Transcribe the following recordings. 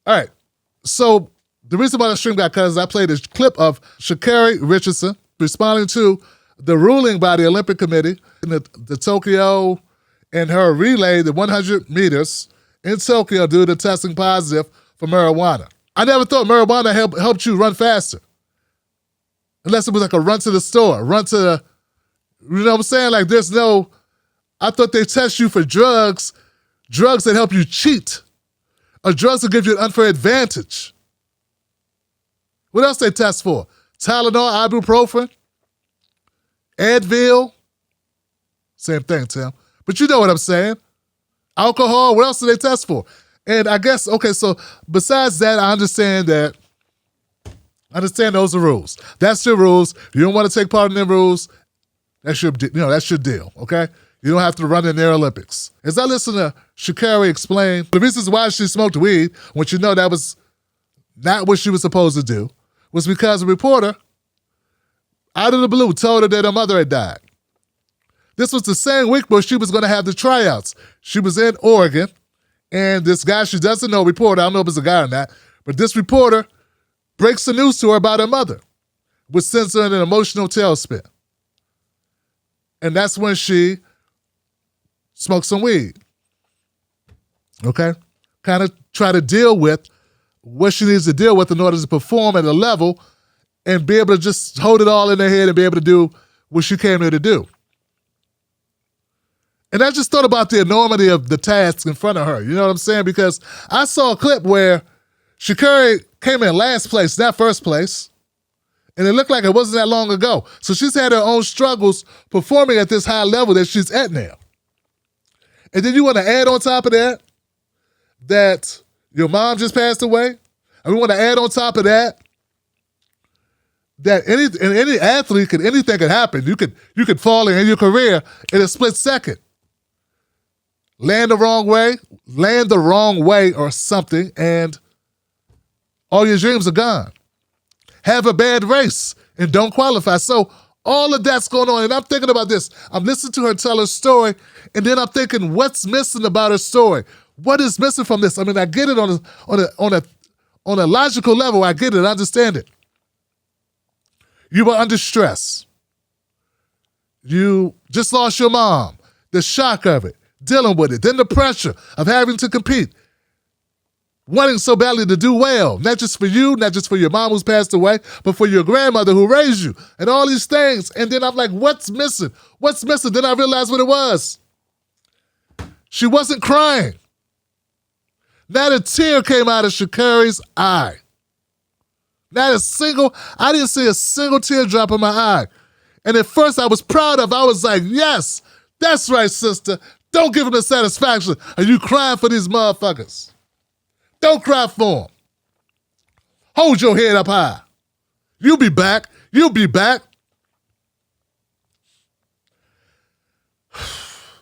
All right. So the reason why the stream got cut is I played a clip of Sha'Carri Richardson responding to the ruling by the Olympic Committee in the Tokyo and her relay, the 100 meters in Tokyo due to testing positive for marijuana. I never thought marijuana helped you run faster. Unless it was like a run to the store, run to the, you know what I'm saying? Like there's no, I thought they test you for drugs that help you cheat, or drugs that give you an unfair advantage. What else they test for? Tylenol, ibuprofen, Advil. Same thing, Tim. But you know what I'm saying. Alcohol, what else do they test for? And I guess, okay, so besides that, I understand those are rules. That's your rules. You don't want to take part in them rules. That's your deal, okay? You don't have to run in their Olympics. As I listen to Sha'Carri explain the reasons why she smoked weed, when you know that was not what she was supposed to do, was because a reporter, out of the blue, told her that her mother had died. This was the same week where she was going to have the tryouts. She was in Oregon, and this guy she doesn't know, reporter, I don't know if it's a guy or not, but this reporter breaks the news to her about her mother, which sends her in an emotional tailspin. And that's when she smoked some weed. Okay? Kind of try to deal with what she needs to deal with in order to perform at a level and be able to just hold it all in her head and be able to do what she came here to do. And I just thought about the enormity of the task in front of her. You know what I'm saying? Because I saw a clip where Sha'Carri came in last place, not first place. And it looked like it wasn't that long ago. So she's had her own struggles performing at this high level that she's at now. And then you want to add on top of that your mom just passed away. And we want to add on top of that any athlete, anything could happen. You could fall in your career in a split second. Land the wrong way or something, and all your dreams are gone. Have a bad race and don't qualify. So all of that's going on, and I'm thinking about this. I'm listening to her tell her story, and then I'm thinking, what's missing about her story? What is missing from this? I mean, I get it on a logical level. I get it. I understand it. You were under stress. You just lost your mom. The shock of it. Dealing with it, then the pressure of having to compete, wanting so badly to do well, not just for you, not just for your mom who's passed away, but for your grandmother who raised you, and all these things. And then I'm like, what's missing? What's missing? Then I realized what it was. She wasn't crying. Not a tear came out of Sha'Carri's eye. I didn't see a single teardrop in my eye. And at first I was proud of, I was like, yes, that's right, sister. Don't give them the satisfaction of you crying for these motherfuckers. Don't cry for them. Hold your head up high. You'll be back. You'll be back.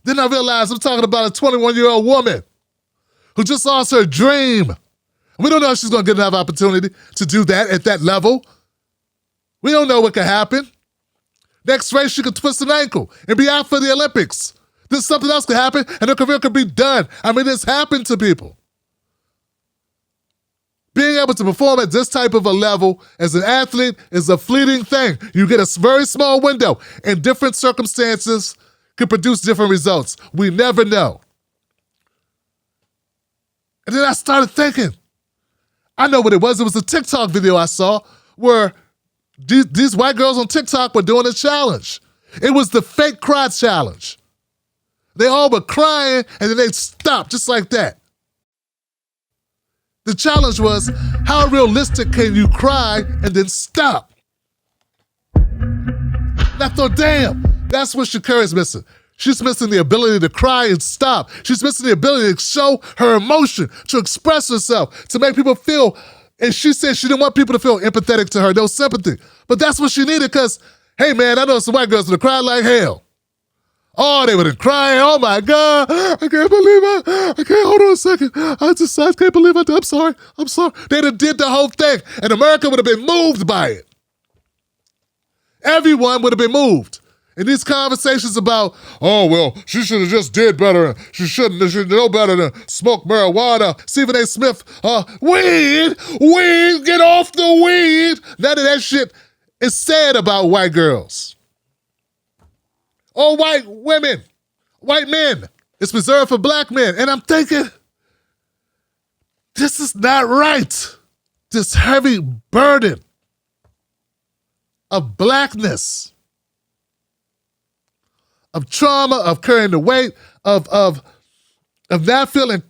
Then I realized I'm talking about a 21-year-old woman who just lost her dream. We don't know if she's going to get another opportunity to do that at that level. We don't know what could happen. Next race, she could twist an ankle and be out for the Olympics. Then something else could happen, and her career could be done. I mean, it's happened to people. Being able to perform at this type of a level as an athlete is a fleeting thing. You get a very small window, and different circumstances can produce different results. We never know. And then I started thinking, I know what it was. It was a TikTok video I saw where these white girls on TikTok were doing a challenge. It was the fake cry challenge. They all were crying, and then they'd stop just like that. The challenge was, how realistic can you cry and then stop? And I thought, damn, that's what Sha'Carri's missing. She's missing the ability to cry and stop. She's missing the ability to show her emotion, to express herself, to make people feel. And she said she didn't want people to feel empathetic to her, no sympathy. But that's what she needed because, hey, man, I know some white girls would have cried like hell. Oh, they would have cried. Oh, my God. I can't believe it. I can't. Hold on a second. I can't believe it. I'm sorry. They'd have did the whole thing, and America would have been moved by it. Everyone would have been moved. And these conversations about, oh, well, she should have just did better. She should know better than smoke marijuana. Stephen A. Smith, weed, get off the weed. None of that shit is said about white girls. Or white women, white men. It's reserved for black men. And I'm thinking, this is not right. This heavy burden of blackness, of trauma, of carrying the weight, of not feeling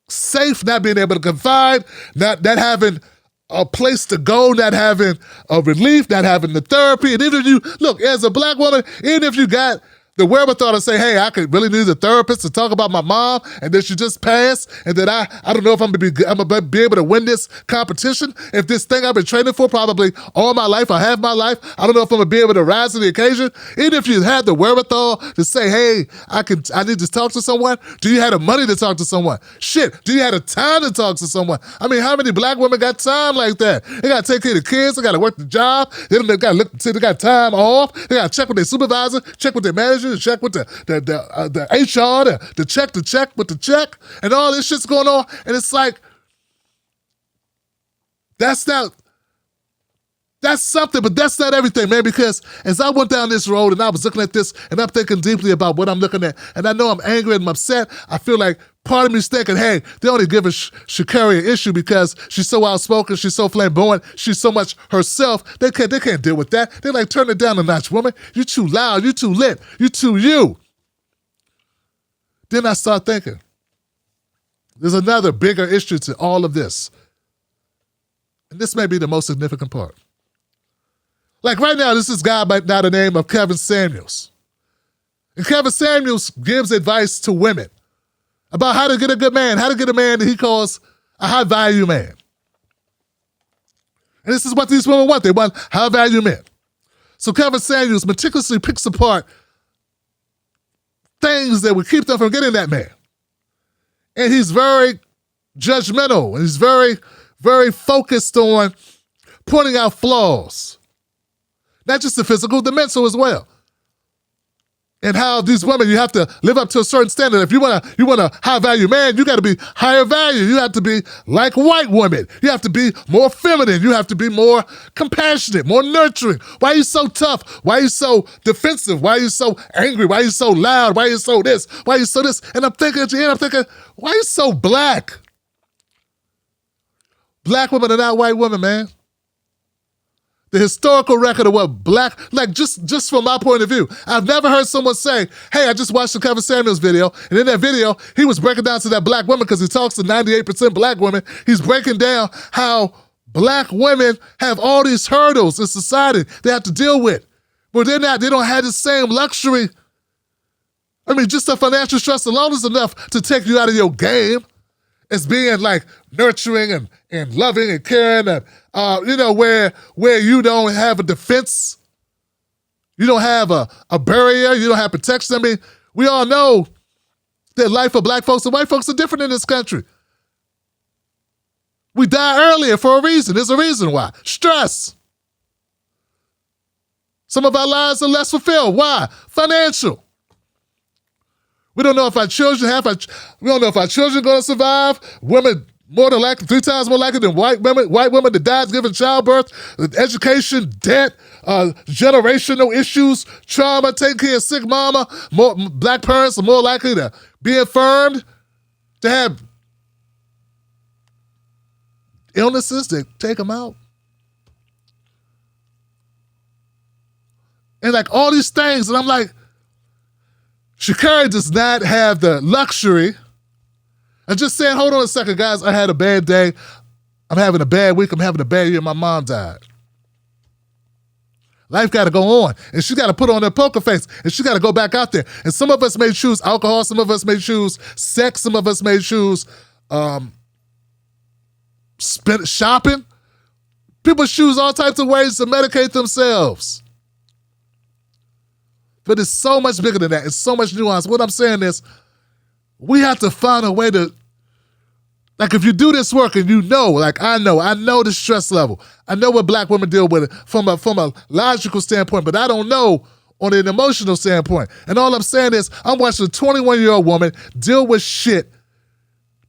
safe, not being able to confide, not having a place to go, not having a relief, not having the therapy. And even if you, look, as a black woman, even if you got the wherewithal to say, hey, I could really need a therapist to talk about my mom, and then she just passed, and that I don't know if I'm gonna be able to win this competition. If this thing I've been training for probably all my life or half my life, I don't know if I'm gonna be able to rise to the occasion. Even if you had the wherewithal to say, hey, I need to talk to someone, do you have the money to talk to someone? Shit, do you have the time to talk to someone? I mean, how many black women got time like that? They gotta take care of the kids, they gotta work the job, they gotta look, see, they got time off, they gotta check with their supervisor, check with their manager, to check with the HR, to check with the check, and all this shit's going on. And it's like, that's something, but that's not everything, man, because as I went down this road and I was looking at this and I'm thinking deeply about what I'm looking at, and I know I'm angry and I'm upset, I feel like part of me is thinking, hey, they only give Sha'Carri an issue because she's so outspoken, she's so flamboyant, she's so much herself, they can't deal with that. They're like, turn it down a notch, woman. You're too loud, you're too lit, you're too you. Then I start thinking, there's another bigger issue to all of this. And this may be the most significant part. Like right now, this is a guy by the name of Kevin Samuels. And Kevin Samuels gives advice to women about how to get a good man, how to get a man that he calls a high-value man. And this is what these women want. They want high-value men. So Kevin Samuels meticulously picks apart things that would keep them from getting that man. And he's very judgmental. And he's very, very focused on pointing out flaws. Not just the physical, the mental as well. And how these women, you have to live up to a certain standard. If you want a high-value man, you got to be higher value. You have to be like white women. You have to be more feminine. You have to be more compassionate, more nurturing. Why are you so tough? Why are you so defensive? Why are you so angry? Why are you so loud? Why are you so this? Why are you so this? And I'm thinking at the end, why are you so black? Black women are not white women, man. The historical record of what black, like just from my point of view, I've never heard someone say, hey, I just watched the Kevin Samuels video, and in that video, he was breaking down to that black woman, because he talks to 98% black women, he's breaking down how black women have all these hurdles in society they have to deal with. But they don't have the same luxury. I mean, just the financial stress alone is enough to take you out of your game. As being like nurturing and loving and caring, and where you don't have a defense, you don't have a barrier, you don't have protection. I mean, we all know that life of black folks and white folks are different in this country. We die earlier for a reason. There's a reason why. Stress. Some of our lives are less fulfilled. Why? Financial. We don't know if our children we don't know if our children are going to survive. Women more than likely, 3 times more likely than white women that died giving childbirth, education, debt, generational issues, trauma, taking care of sick mama. More black parents are more likely to be infirmed, to have illnesses that take them out. And like all these things, and I'm like, Sha'Carri does not have the luxury of just saying, hold on a second, guys, I had a bad day. I'm having a bad week. I'm having a bad year. My mom died. Life got to go on. And she got to put on her poker face. And she got to go back out there. And some of us may choose alcohol. Some of us may choose sex. Some of us may choose shopping. People choose all types of ways to medicate themselves. But it's so much bigger than that. It's so much nuance. What I'm saying is, we have to find a way to, like if you do this work and you know, like I know the stress level. I know what black women deal with it from a logical standpoint, but I don't know on an emotional standpoint. And all I'm saying is I'm watching a 21-year-old woman deal with shit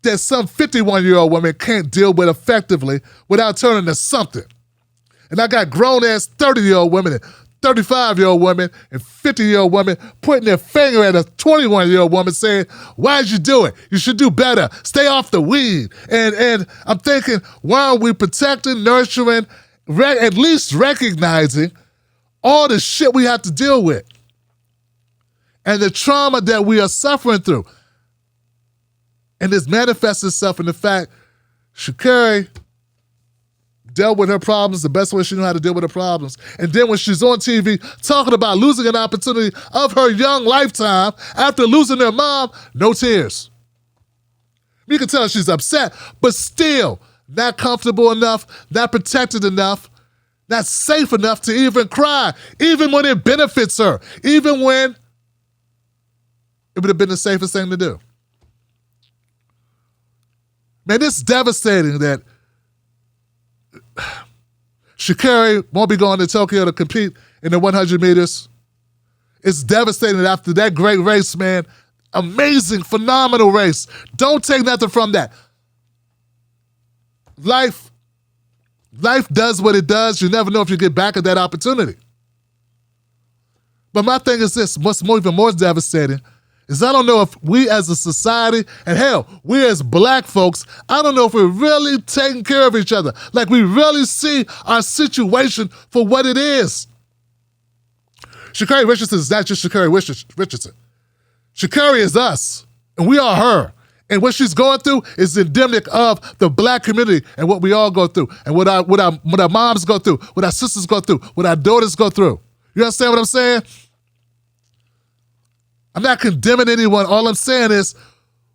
that some 51-year-old woman can't deal with effectively without turning to something. And I got grown-ass 30-year-old women and 35-year-old women and 50-year-old women putting their finger at a 21-year-old woman saying, why'd you do it? You should do better. Stay off the weed. And I'm thinking, why are we protecting, nurturing, at least recognizing all the shit we have to deal with and the trauma that we are suffering through? And this manifests itself in the fact Sha'Carri dealt with her problems the best way she knew how to deal with her problems. And then when she's on TV talking about losing an opportunity of her young lifetime after losing her mom, no tears. You can tell she's upset, but still not comfortable enough, not protected enough, not safe enough to even cry, even when it benefits her, even when it would have been the safest thing to do. Man, it's devastating that Sha'Carri won't be going to Tokyo to compete in the 100 meters. It's devastating that after that great race, man, amazing, phenomenal race. Don't take nothing from that. Life does what it does. You never know if you get back at that opportunity. But my thing is this, what's even more devastating is I don't know if we as a society, and hell, we as black folks, I don't know if we're really taking care of each other. Like we really see our situation for what it is. Sha'Carri Richardson is not just Sha'Carri Richardson. Sha'Carri is us, and we are her. And what she's going through is endemic of the black community and what we all go through, and what our moms go through, what our sisters go through, what our daughters go through. You understand what I'm saying? I'm not condemning anyone. All I'm saying is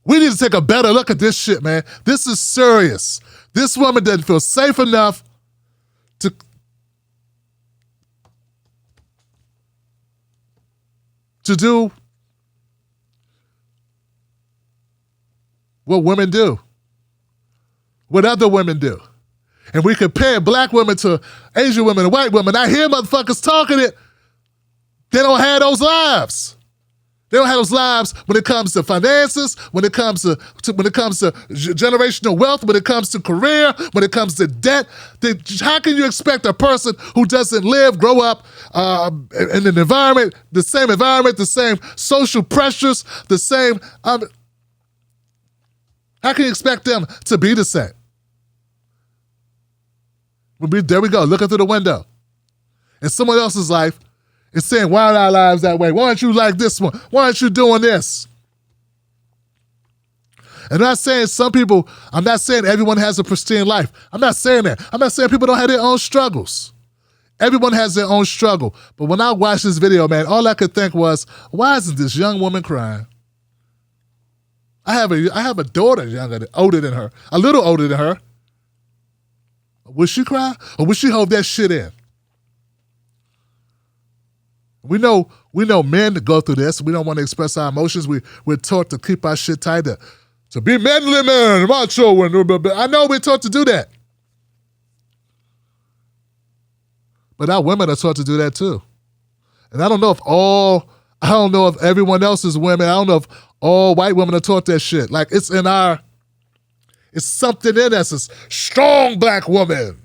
we need to take a better look at this shit, man. This is serious. This woman doesn't feel safe enough to do what women do, what other women do. And we compare black women to Asian women and white women. I hear motherfuckers talking it. They don't have those lives. They don't have those lives when it comes to finances, when it comes to generational wealth, when it comes to career, when it comes to debt. How can you expect a person who doesn't grow up in an environment, the same social pressures, the same... how can you expect them to be the same? There we go, looking through the window. In someone else's life, it's saying, why are our lives that way? Why aren't you like this one? Why aren't you doing this? And I'm not saying I'm not saying everyone has a pristine life. I'm not saying that. I'm not saying people don't have their own struggles. Everyone has their own struggle. But when I watched this video, man, all I could think was, why isn't this young woman crying? I have a daughter older than her, a little older than her. Would she cry? Or would she hold that shit in? We know men that go through this. We don't want to express our emotions. We're taught to keep our shit tight, to be manly man, macho. I know we're taught to do that. But our women are taught to do that too. And I don't know if everyone else's women, I don't know if all white women are taught that shit. Like it's something in us. It's strong black woman.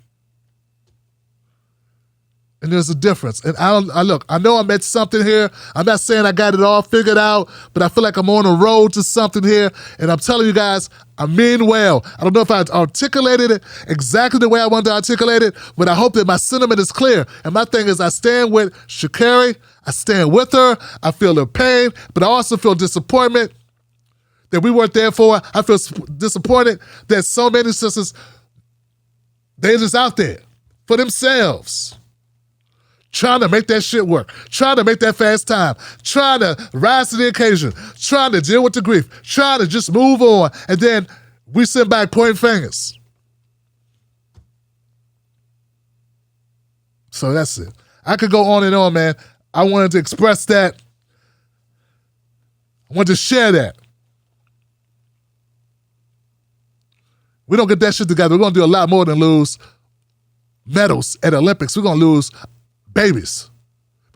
And there's a difference. And I know I'm at something here. I'm not saying I got it all figured out, but I feel like I'm on a road to something here. And I'm telling you guys, I mean well. I don't know if I articulated it exactly the way I wanted to articulate it, but I hope that my sentiment is clear. And my thing is I stand with Sha'Carri. I stand with her. I feel her pain, but I also feel disappointment that we weren't there for her. I feel disappointed that so many sisters, they're just out there for themselves, trying to make that shit work, trying to make that fast time, trying to rise to the occasion, trying to deal with the grief, trying to just move on, and then we sit back pointing fingers. So that's it. I could go on and on, man. I wanted to express that. I wanted to share that. We don't get that shit together, we're going to do a lot more than lose medals at Olympics. We're going to lose babies.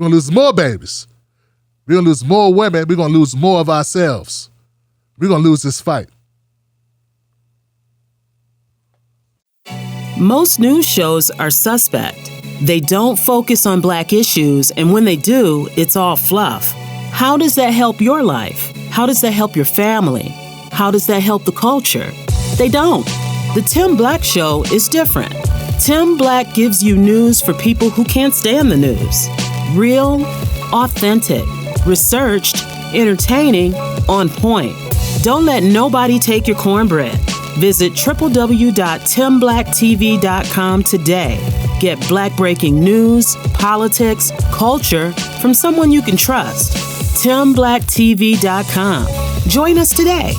We're going to lose more babies. We're going to lose more women. We're going to lose more of ourselves. We're going to lose this fight. Most news shows are suspect. They don't focus on Black issues, and when they do, it's all fluff. How does that help your life? How does that help your family? How does that help the culture? They don't. The Tim Black Show is different. Tim Black gives you news for people who can't stand the news. Real, authentic, researched, entertaining, on point. Don't let nobody take your cornbread. Visit www.timblacktv.com today. Get Black breaking news, politics, culture from someone you can trust. TimBlackTV.com. Join us today.